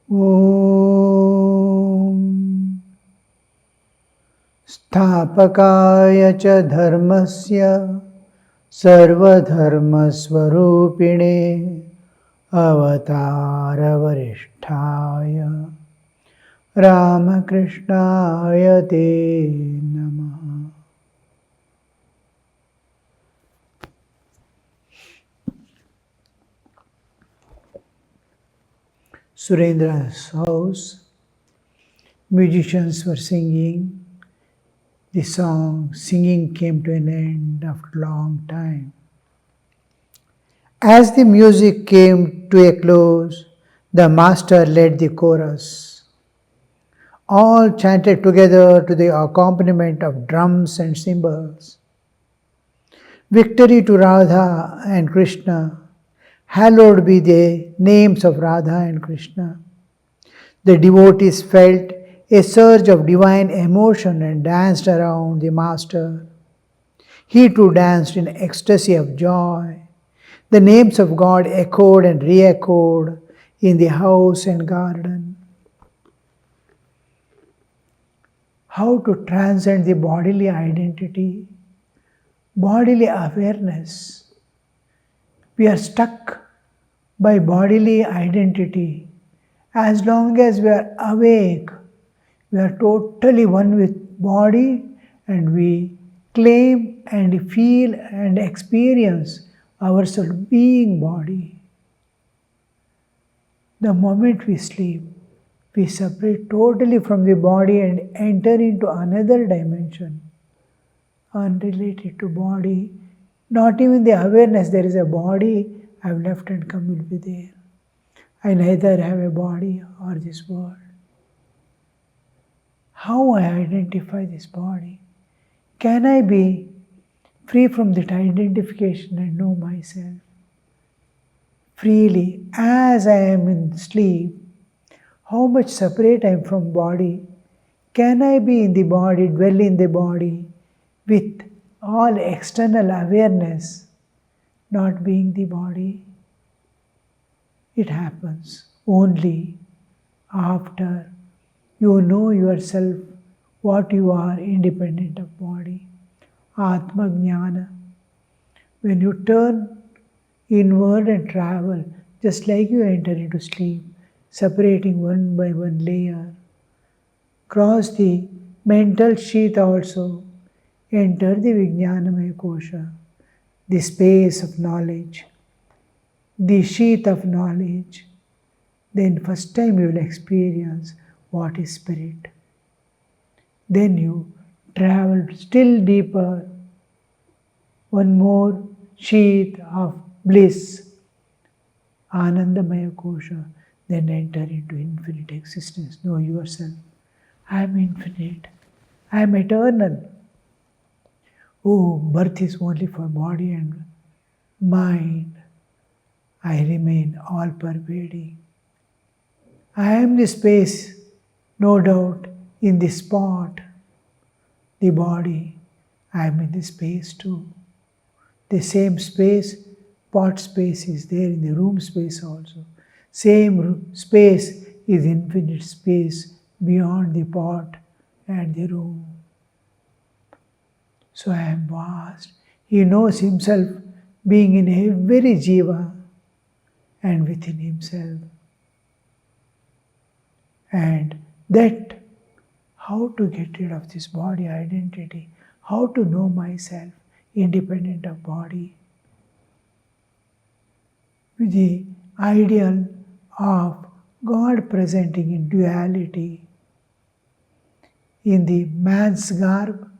Om Sthapakaya cha dharmasya sarvadharmasvarupine avatara varishtaya Ramakrishnaya te namaha. Surendra's house, musicians were singing. The song, singing came to an end after a long time. As the music came to a close, the master led the chorus. All chanted together to the accompaniment of drums and cymbals. Victory to Radha and Krishna. Hallowed be the names of Radha and Krishna. The devotees felt a surge of divine emotion and danced around the master. He too danced in ecstasy of joy. The names of God echoed and re-echoed in the house and garden. How to transcend the bodily identity, bodily awareness. We are stuck by bodily identity. As long as we are awake, we are totally one with body, and we claim and feel and experience ourselves being body. The moment we sleep, we separate totally from the body and enter into another dimension, unrelated to body. Not even the awareness there is a body, I have left and come will be there. I neither have a body or this world. How I identify this body? Can I be free from that identification and know myself freely as I am in sleep? How much separate I am from body? Can I be in the body, dwell in the body with all external awareness, not being the body? It happens only after you know yourself, what you are, independent of body. Atma Jnana. When you turn inward and travel, just like you enter into sleep, separating one by one layer, cross the mental sheath also, enter the Vijnanamaya Kosha, the space of knowledge, the sheath of knowledge. Then first time you will experience what is spirit. Then you travel still deeper, one more sheath of bliss, Anandamaya Kosha, then enter into infinite existence. Know yourself. I am infinite. I am eternal. Oh, birth is only for body and mind. I remain all pervading. I am the space, no doubt, in the spot, the body. I am in the space too. The same space, pot space is there in the room space also. Same space is infinite space beyond the pot and the room. So I am vast. He knows himself being in every jiva and within himself. And that, how to get rid of this body identity, how to know myself independent of body, with the ideal of God presenting in duality, in the man's garb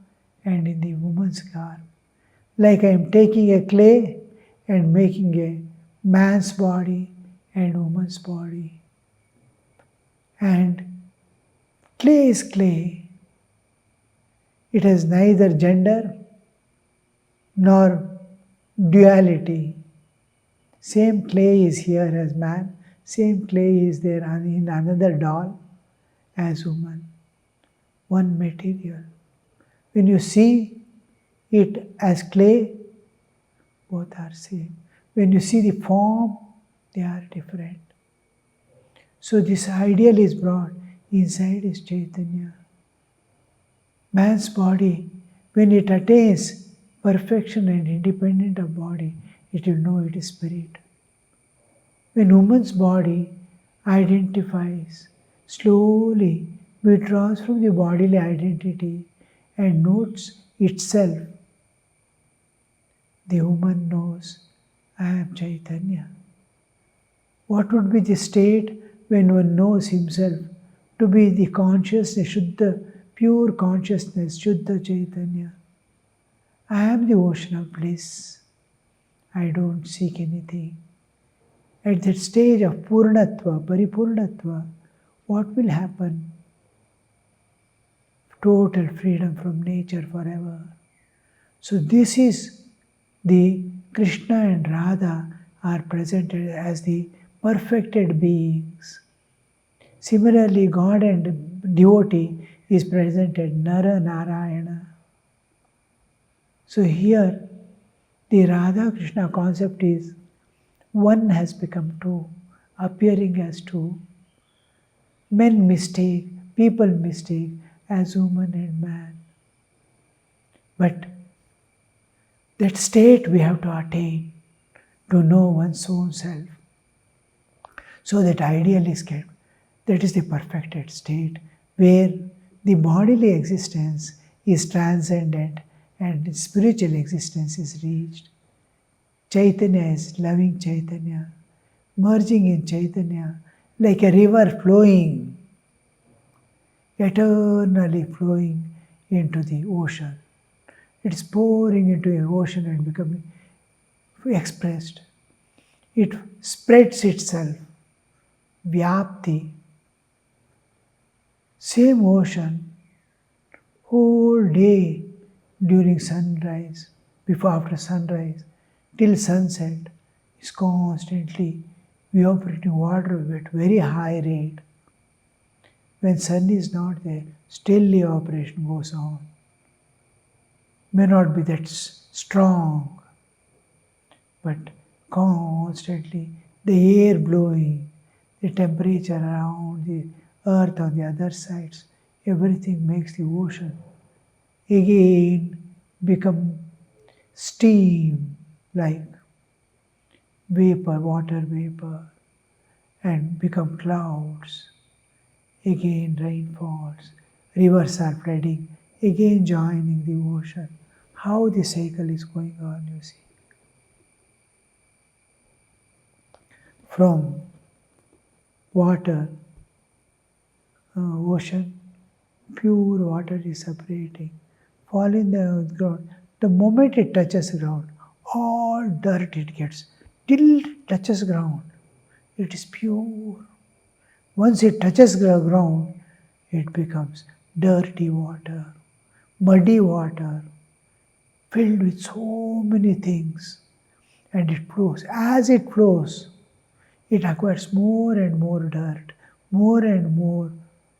and in the woman's garb. Like I am taking a clay and making a man's body and woman's body. And clay is clay. It has neither gender nor duality. Same clay is here as man, same clay is there in another doll as woman. One material. When you see it as clay, both are same. When you see the form, they are different. So this ideal is brought inside his Chaitanya. Man's body, when it attains perfection and independent of body, it will know it is spirit. When woman's body identifies, slowly withdraws from the bodily identity and notes itself, the woman knows, I am Chaitanya. What would be the state when one knows himself to be the consciousness, Shuddha, pure consciousness, Shuddha Chaitanya? I am the ocean of bliss. I don't seek anything. At that stage of Purnatva, Paripurnatva, what will happen? Total freedom from nature forever. So this is the Krishna and Radha are presented as the perfected beings. Similarly, God and devotee is presented Nara Narayana. So here the Radha Krishna concept is one has become two, appearing as two. Men mistake, people mistake as woman and man. But that state we have to attain to know one's own self. So that ideal is kept. That is the perfected state where the bodily existence is transcendent and spiritual existence is reached. Chaitanya is loving Chaitanya, merging in Chaitanya like a river flowing, eternally flowing into the ocean. It is pouring into the ocean and becoming expressed. It spreads itself, vyapti. Same ocean, whole day during sunrise, before after sunrise, till sunset, is constantly evaporating water at very high rate. When sun is not there, still evaporation goes on. May not be that strong, but constantly the air blowing, the temperature around the earth on the other sides, everything makes the ocean again become steam like vapor, water vapor, and become clouds. Again rain falls, rivers are flooding, again joining the ocean. How the cycle is going on, you see. From water, ocean, pure water is separating, falling the ground. The moment it touches ground, all dirt it gets. Till it touches ground, it is pure. Once it touches the ground, it becomes dirty water, muddy water, filled with so many things, and it flows. As it flows, it acquires more and more dirt, more and more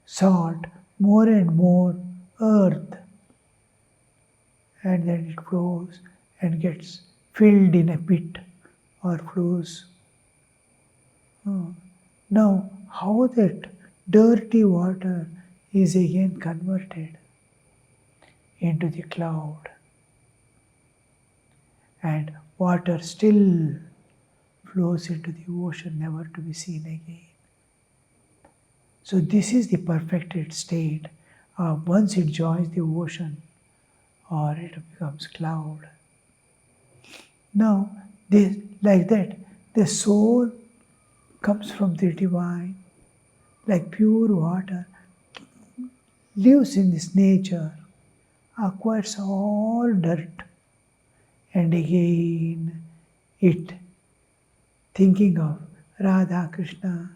salt, more and more earth, and then it flows and gets filled in a pit or flows. Now, how that dirty water is again converted into the cloud, and water still flows into the ocean, never to be seen again. So this is the perfected state of once it joins the ocean or it becomes cloud. Now, like that, the soul comes from the divine, like pure water, lives in this nature, acquires all dirt, and again it thinking of Radha Krishna,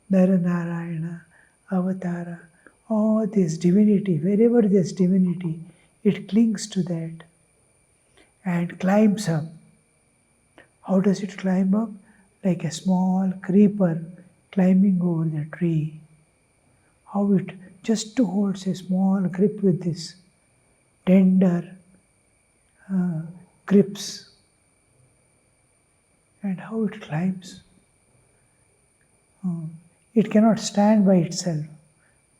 Naranarayana, Avatara, all this divinity, wherever there's divinity, it clings to that and climbs up. How does it climb up? Like a small creeper climbing over the tree. How it just holds a small grip with this tender grips, and how it climbs. It cannot stand by itself,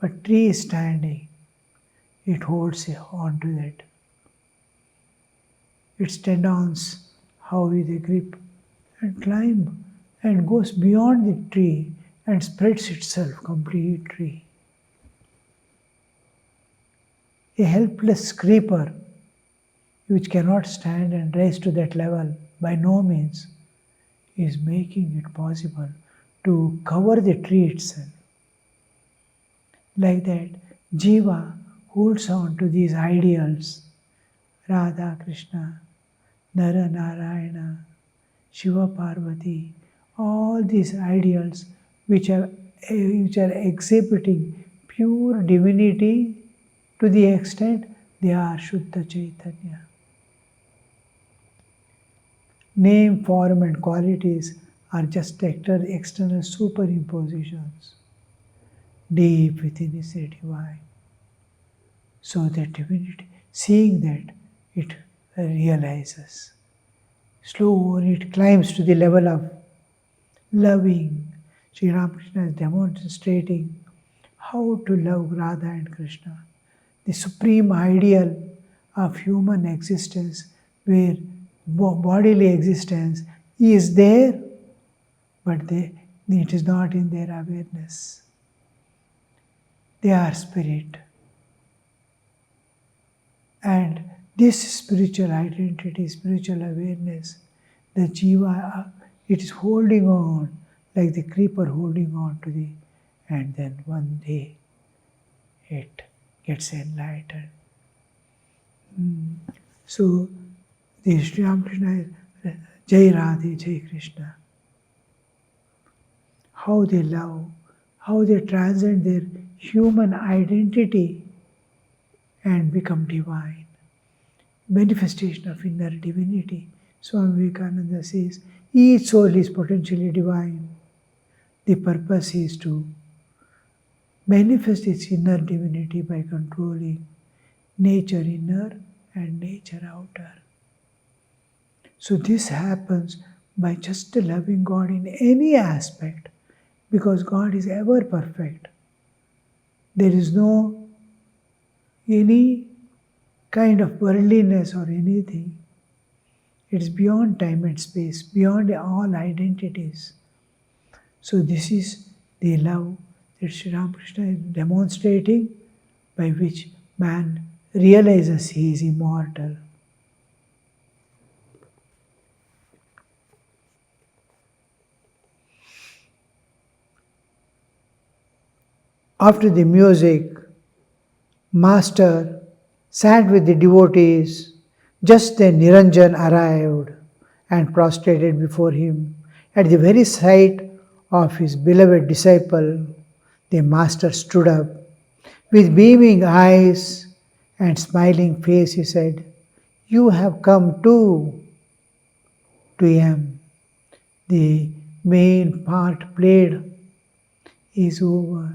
but tree is standing. It holds on to that. Its tendons, how they grip and climb and goes beyond the tree and spreads itself, complete tree. A helpless creeper which cannot stand and rise to that level by no means is making it possible to cover the tree itself. Like that, Jiva holds on to these ideals, Radha Krishna, Nara Narayana, Shiva Parvati, all these ideals which are exhibiting pure divinity to the extent they are Shuddha Chaitanya. Name, form and qualities are just external superimpositions. Deep within is the divine. So that divinity, seeing that, it realizes. Slowly it climbs to the level of loving. Sri Ramakrishna is demonstrating how to love Radha and Krishna, the supreme ideal of human existence, where bodily existence is there, but it is not in their awareness. They are spirit. And this spiritual identity, spiritual awareness, the jiva, it is holding on like the creeper holding on to the, and then one day it gets enlightened. So the Sri Ramakrishna is Jai Radhe, Jai Krishna. How they love, how they transcend their human identity and become divine. Manifestation of inner divinity. Swami Vivekananda says, each soul is potentially divine. The purpose is to manifest its inner divinity by controlling nature inner and nature outer. So this happens by just loving God in any aspect, because God is ever perfect. There is no any kind of worldliness or anything. It is beyond time and space, beyond all identities. So this is the love that Sri Ramakrishna is demonstrating, by which man realizes he is immortal. After the music, Master sat with the devotees. Just then Niranjan arrived and prostrated before him. At the very sight of his beloved disciple, the Master stood up. With beaming eyes and smiling face, he said, "You have come too." To him, the main part played is over.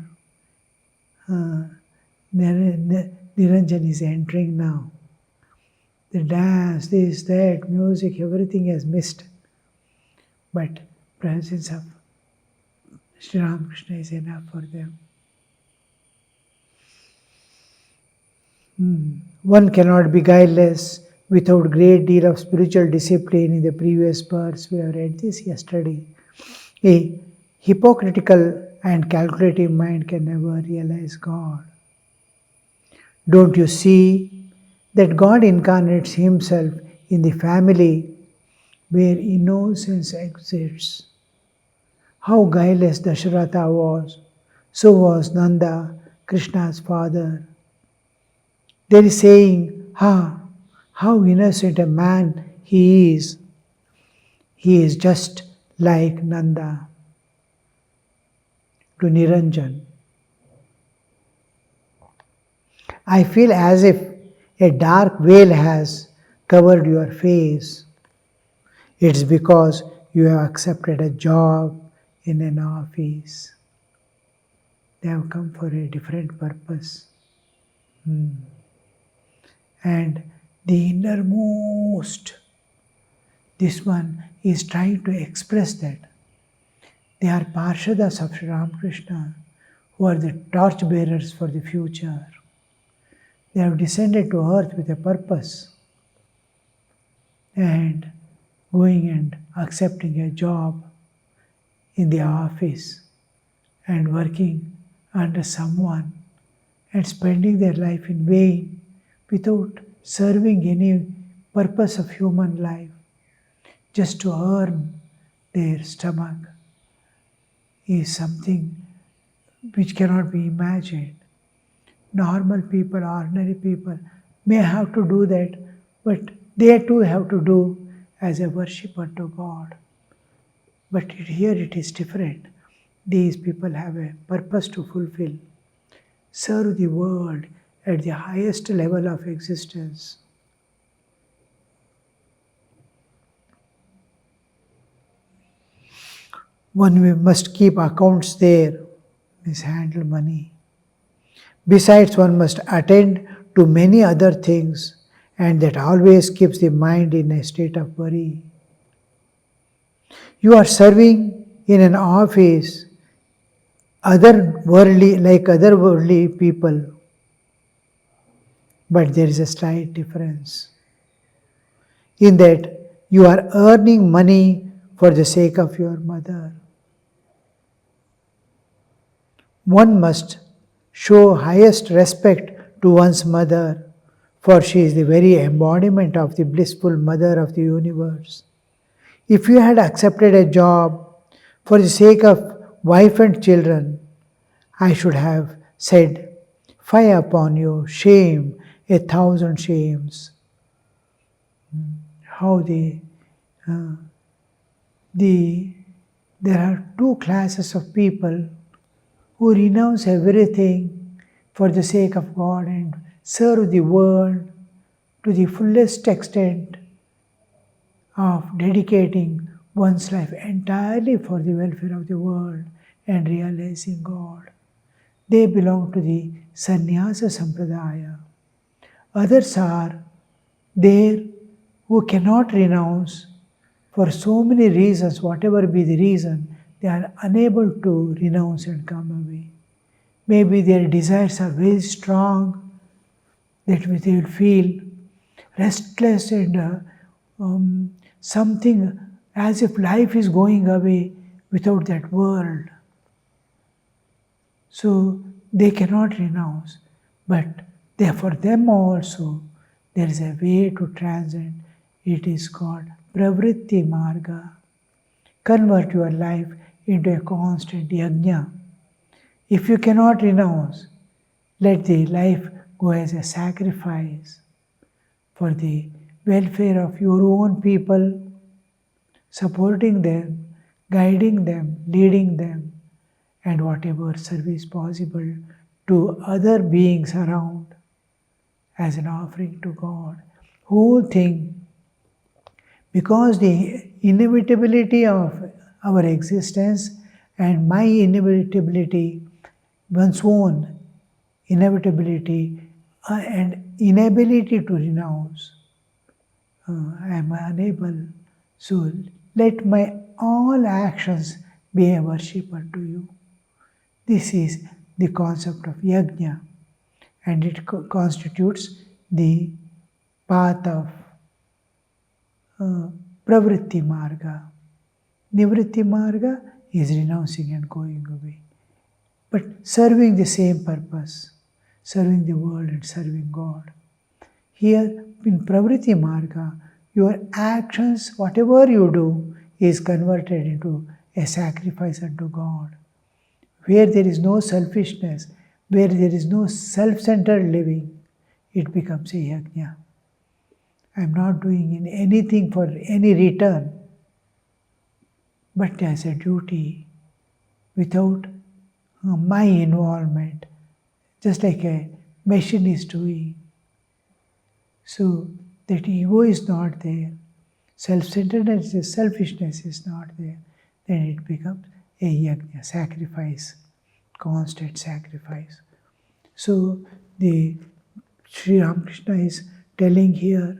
Niranjan is entering now. The dance, this, that, music, everything has missed. But presence of Sri Ramakrishna is enough for them. One cannot be guileless without great deal of spiritual discipline. In the previous verse, we have read this yesterday. A hypocritical and calculative mind can never realize God. Don't you see that God incarnates himself in the family where innocence exists? How guileless Dasharatha was, so was Nanda, Krishna's father. There is saying, how innocent a man he is. He is just like Nanda. To Niranjan, I feel as if a dark veil has covered your face. It's because you have accepted a job in an office. They have come for a different purpose. And the innermost, this one is trying to express that. They are Parshadas of Sri Ramakrishna, who are the torch bearers for the future. They have descended to earth with a purpose, and going and accepting a job in the office and working under someone and spending their life in vain without serving any purpose of human life, just to earn their stomach, is something which cannot be imagined. Normal people, ordinary people may have to do that, but they too have to do as a worship unto God. But here it is different. These people have a purpose to fulfill, serve the world at the highest level of existence. One must keep accounts there, mishandle money. Besides, one must attend to many other things, and that always keeps the mind in a state of worry. You are serving in an office, like other worldly people, but there is a slight difference in that you are earning money for the sake of your mother. One must show highest respect to one's mother, for she is the very embodiment of the blissful mother of the universe. If you had accepted a job for the sake of wife and children, I should have said, "Fie upon you, shame, 1,000 shames." How there are two classes of people who renounce everything for the sake of God and serve the world to the fullest extent of dedicating one's life entirely for the welfare of the world and realizing God. They belong to the Sannyasa Sampradaya. Others are there who cannot renounce for so many reasons, whatever be the reason, they are unable to renounce and come away. Maybe their desires are very strong, that they will feel restless and something as if life is going away without that world. So they cannot renounce, but for them also there is a way to transcend. It is called Pravritti Marga. Convert your life into a constant yajna. If you cannot renounce, let the life go as a sacrifice for the welfare of your own people, supporting them, guiding them, leading them, and whatever service possible to other beings around as an offering to God. Whole thing, because the inevitability of our existence and my inevitability, one's own inevitability and inability to renounce, I am unable. So let my all actions be a worship unto you. This is the concept of yajna, and it constitutes the path of pravritti marga. Nivritti marga is renouncing and going away, but serving the same purpose, serving the world and serving God. Here in pravritti marga, your actions, whatever you do, is converted into a sacrifice unto God. Where there is no selfishness, where there is no self-centered living, it becomes a yajna. I am not doing anything for any return, but as a duty, without my involvement, just like a machine is doing. So that ego is not there, self-centeredness, selfishness is not there, then it becomes a yajna, sacrifice, constant sacrifice. So the Sri Ramakrishna is telling here,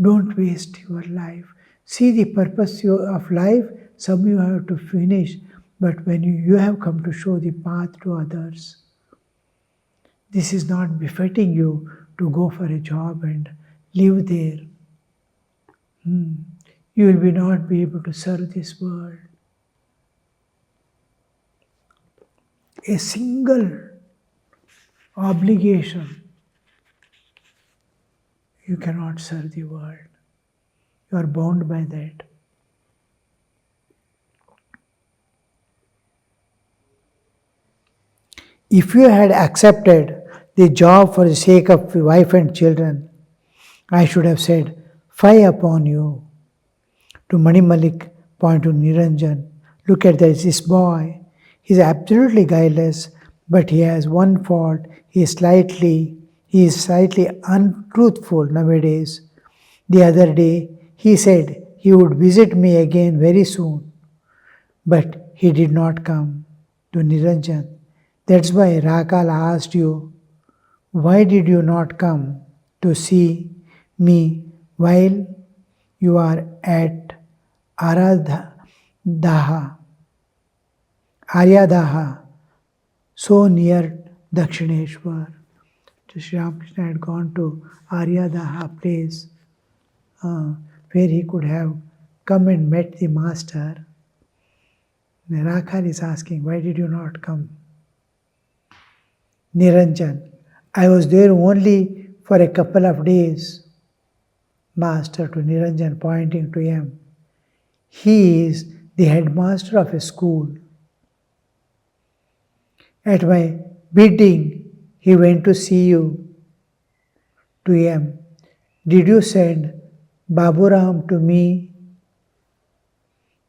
don't waste your life. See the purpose of life, some you have to finish, but when you have come to show the path to others. This is not befitting you to go for a job and live there. You will not be able to serve this world. A single obligation, you cannot serve the world. You are bound by that. If you had accepted the job for the sake of wife and children, I should have said, fie upon you. To Mani Malik, point to Niranjan, look at this boy. He is absolutely guileless, but he has one fault. He is slightly untruthful nowadays. The other day, he said he would visit me again very soon, but he did not come. To Niranjan, that's why Rakal asked you, why did you not come to see me while you are at Aryadaha, so near Dakshineshwar? Sri Ramakrishna had gone to Aryadaha place where he could have come and met the master. Rakal is asking, why did you not come? Niranjan, I was there only for a couple of days. Master, to Niranjan, pointing to him. He is the headmaster of a school. At my bidding, he went to see you. To him, did you send Baburam to me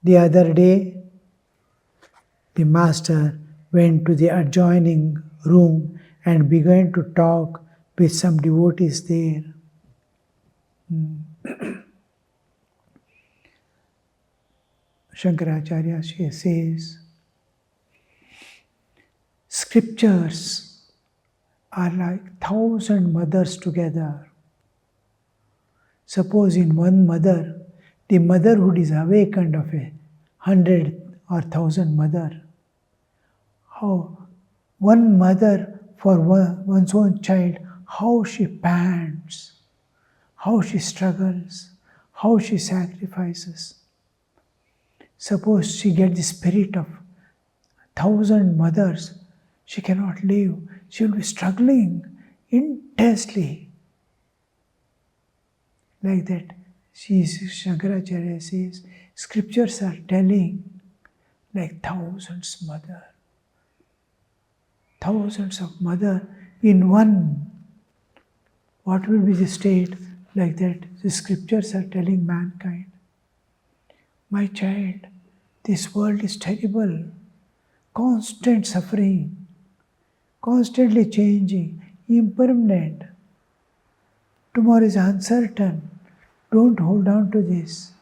the other day? The master went to the adjoining room and began to talk with some devotees there. Shankaracharya says, scriptures are like 1,000 mothers together. Suppose in one mother, the motherhood is awakened of 100 or 1,000 mother. How one mother for one's own child, how she pants, how she struggles, how she sacrifices. Suppose she gets the spirit of 1,000 mothers, she cannot live. She will be struggling intensely. Like that, Shankaracharya says, scriptures are telling like thousands of mother in one. What will be the state like that? The scriptures are telling mankind, my child, this world is terrible, constant suffering, constantly changing, impermanent. Tomorrow is uncertain. Don't hold on to this.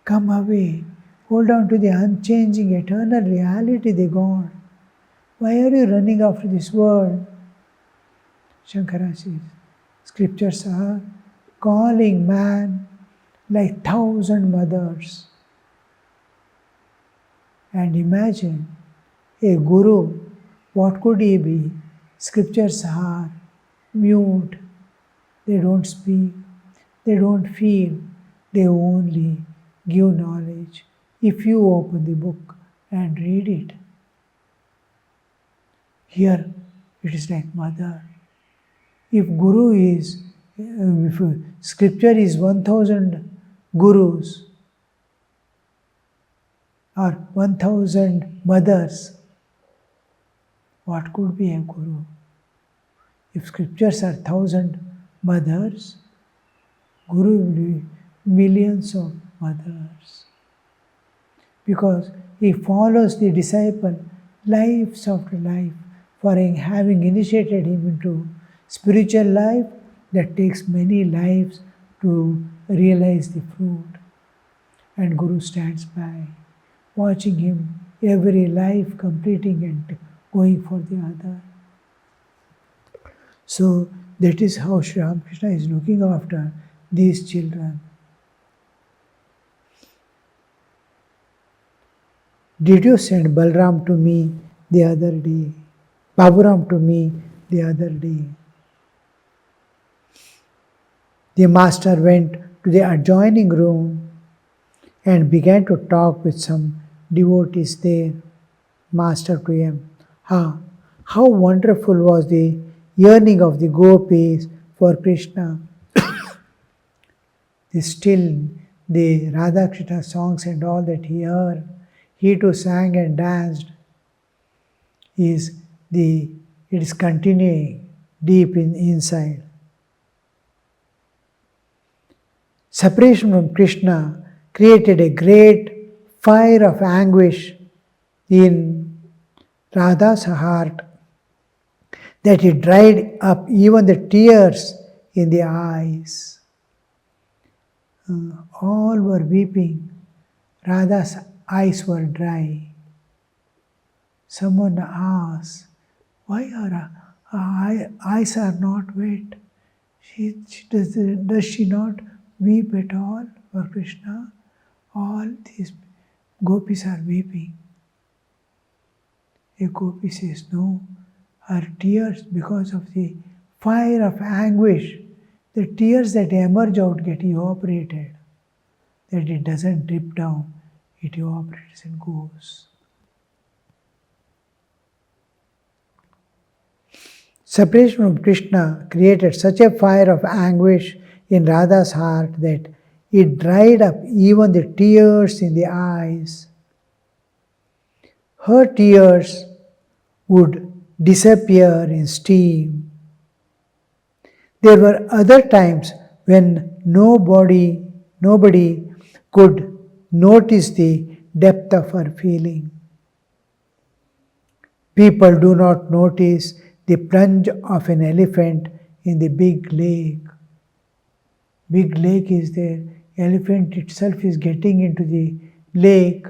Come away. Hold on to the unchanging, eternal reality, the God. Why are you running after this world? Shankara says, scriptures are calling man like 1,000 mothers. And imagine a guru, what could he be? Scriptures are mute. They don't speak. They don't feel. They only give knowledge. If you open the book and read it, here it is like mother. If scripture is 1,000 gurus or 1,000 mothers, what could be a guru? If scriptures are 1,000 mothers, guru will be millions of mothers. Because he follows the disciple lives after life, for having initiated him into spiritual life that takes many lives to realize the fruit. And Guru stands by, watching him every life completing and going for the other. So that is how Sri Ramakrishna is looking after these children. Did you send Balram to me the other day? Baburam to me the other day. The master went to the adjoining room and began to talk with some devotees there. Master to him, how wonderful was the yearning of the gopis for Krishna. The Radha Krishna songs and all that he heard, he too sang and danced. It is continuing deep inside. Separation from Krishna created a great fire of anguish in Radha's heart that it dried up even the tears in the eyes. All were weeping. Radha's eyes were dry. Someone asked, why our eyes are not wet? Does she not weep at all for Krishna? All these gopis are weeping. A gopi says, no, her tears because of the fire of anguish, the tears that emerge out get evaporated. That it doesn't drip down, it evaporates and goes. Separation from Krishna created such a fire of anguish in Radha's heart that it dried up even the tears in the eyes. Her tears would disappear in steam. There were other times when nobody could notice the depth of her feeling. People do not notice the plunge of an elephant in the big lake. Big lake is there. Elephant itself is getting into the lake.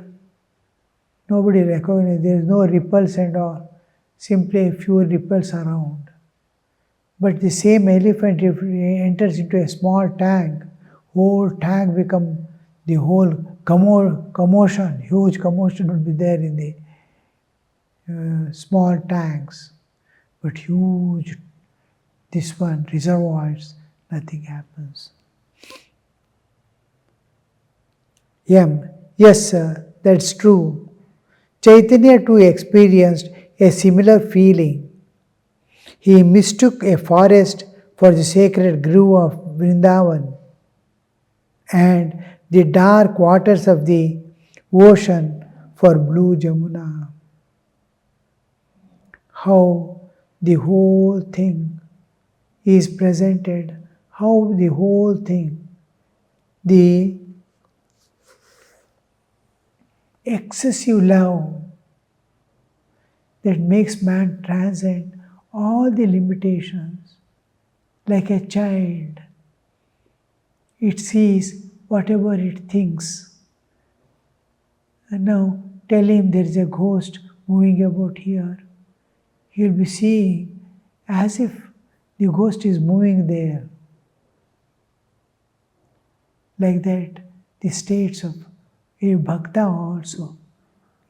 Nobody recognizes. There is no ripples and all. Simply a few ripples around. But the same elephant, if it enters into a small tank, whole tank become the whole commotion. Huge commotion will be there in the small tanks. But huge, this one, reservoirs, nothing happens. Yes, sir, that's true. Chaitanya too experienced a similar feeling. He mistook a forest for the sacred grove of Vrindavan and the dark waters of the ocean for blue Jamuna. How the whole thing is presented, how the whole thing, the excessive love that makes man transcend all the limitations, like a child. It sees whatever it thinks. And now tell him there is a ghost moving about here. He will be seeing as if the ghost is moving there. Like that, the states of a bhakta also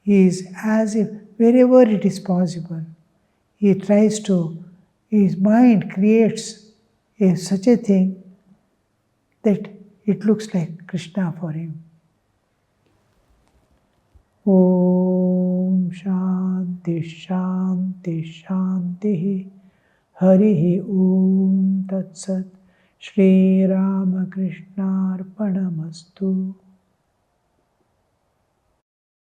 is as if wherever it is possible, he tries to, his mind creates such a thing that it looks like Krishna for him. Om Shanti Shanti Shanti Harihi Om Tat Sat Shri Ramakrishna Arpanamastu.